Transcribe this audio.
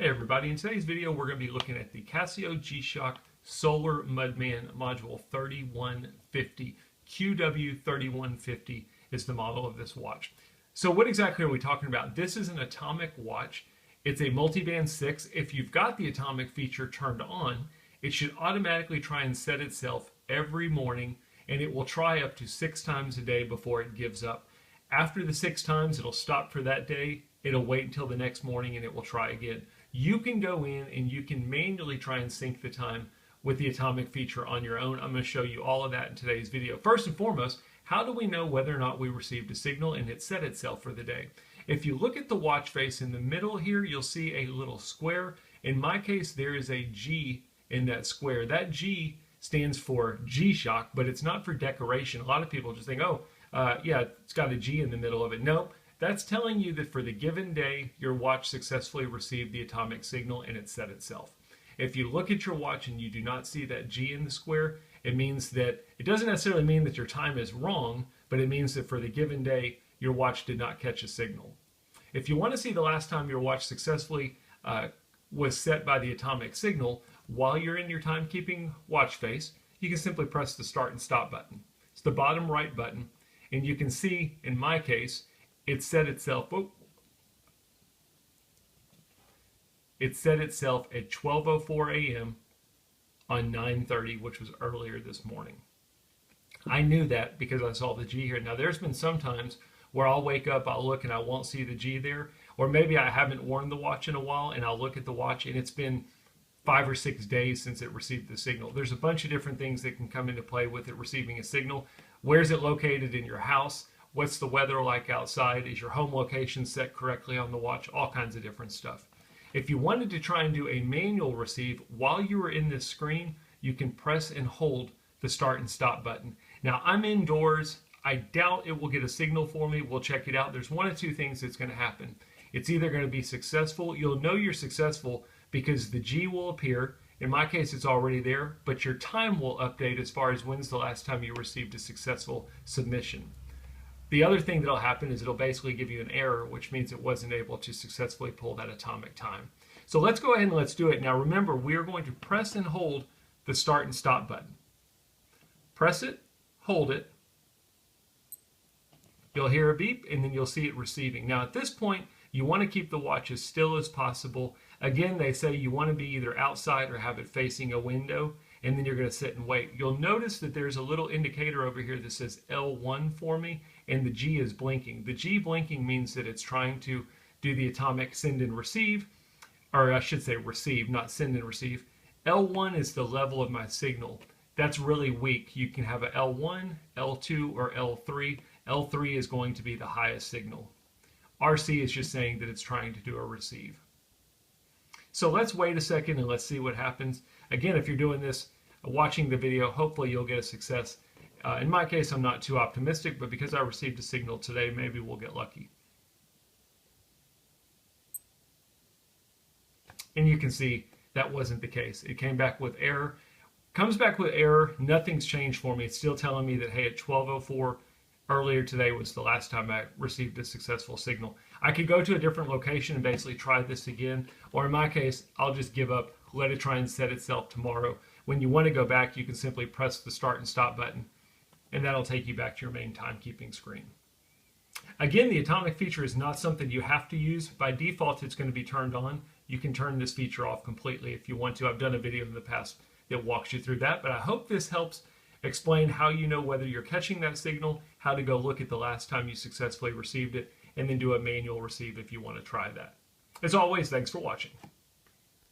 Hey everybody, in today's video we're going to be looking at the Casio G-Shock Solar Mudman Module 3150. GW-9150 is the model of this watch. So what exactly are we talking about? This is an atomic watch. It's a multiband 6. If you've got the atomic feature turned on, it should automatically try and set itself every morning, and it will try up to 6 times a day before it gives up. After the 6 times, it'll stop for that day. It'll wait until the next morning and it will try again. You can go in and you can manually try and sync the time with the atomic feature on your own. I'm going to show you all of that in today's video. First and foremost, how do we know whether or not we received a signal and it set itself for the day? If you look at the watch face in the middle here, you'll see a little square. In my case, there is a G in that square. That G stands for G-Shock, but it's not for decoration. A lot of people just think, yeah, it's got a G in the middle of it. Nope. That's telling you that for the given day, your watch successfully received the atomic signal and it set itself. If you look at your watch and you do not see that G in the square, it means that, it doesn't necessarily mean that your time is wrong, but it means that for the given day, your watch did not catch a signal. If you want to see the last time your watch successfully was set by the atomic signal, while you're in your timekeeping watch face, you can simply press the start and stop button. It's the bottom right button, and you can see, in my case, it set itself at 12:04 a.m. on 9:30, which was earlier this morning. I knew that because I saw the G here. Now there's been some times where I'll wake up, I'll look and I won't see the G there, or maybe I haven't worn the watch in a while and I'll look at the watch and it's been 5 or 6 days since it received the signal. There's a bunch of different things that can come into play with it receiving a signal. Where's it located in your house? What's the weather like outside? Is your home location set correctly on the watch? All kinds of different stuff. If you wanted to try and do a manual receive while you were in this screen, you can press and hold the start and stop button. Now I'm indoors. I doubt it will get a signal for me. We'll check it out. There's one of two things that's going to happen. It's either going to be successful. You'll know you're successful because the G will appear. In my case, it's already there, but your time will update as far as when's the last time you received a successful submission. The other thing that'll happen is it'll basically give you an error, which means it wasn't able to successfully pull that atomic time. So let's go ahead and let's do it. Now remember, we are going to press and hold the start and stop button. Press it, hold it. You'll hear a beep and then you'll see it receiving. Now at this point, you want to keep the watch as still as possible. Again, they say you want to be either outside or have it facing a window, and then you're going to sit and wait. You'll notice that there's a little indicator over here that says L1 for me, and the G is blinking. The G blinking means that it's trying to do the atomic send and receive, or I should say receive, not send and receive. L1 is the level of my signal. That's really weak. You can have a L1, L2, or L3. L3 is going to be the highest signal. RC is just saying that it's trying to do a receive. So let's wait a second and let's see what happens. Again, if you're doing this, watching the video, hopefully you'll get a success. In my case, I'm not too optimistic, but because I received a signal today, maybe we'll get lucky. And you can see that wasn't the case. It came back with error. Comes back with error, nothing's changed for me. It's still telling me that, hey, at 12:04 earlier today was the last time I received a successful signal. I could go to a different location and basically try this again, or in my case, I'll just give up, let it try and set itself tomorrow. When you want to go back, you can simply press the start and stop button, and that'll take you back to your main timekeeping screen. Again, the atomic feature is not something you have to use. By default, it's going to be turned on. You can turn this feature off completely if you want to. I've done a video in the past that walks you through that, but I hope this helps explain how you know whether you're catching that signal, how to go look at the last time you successfully received it, and then do a manual receive if you want to try that. As always, thanks for watching.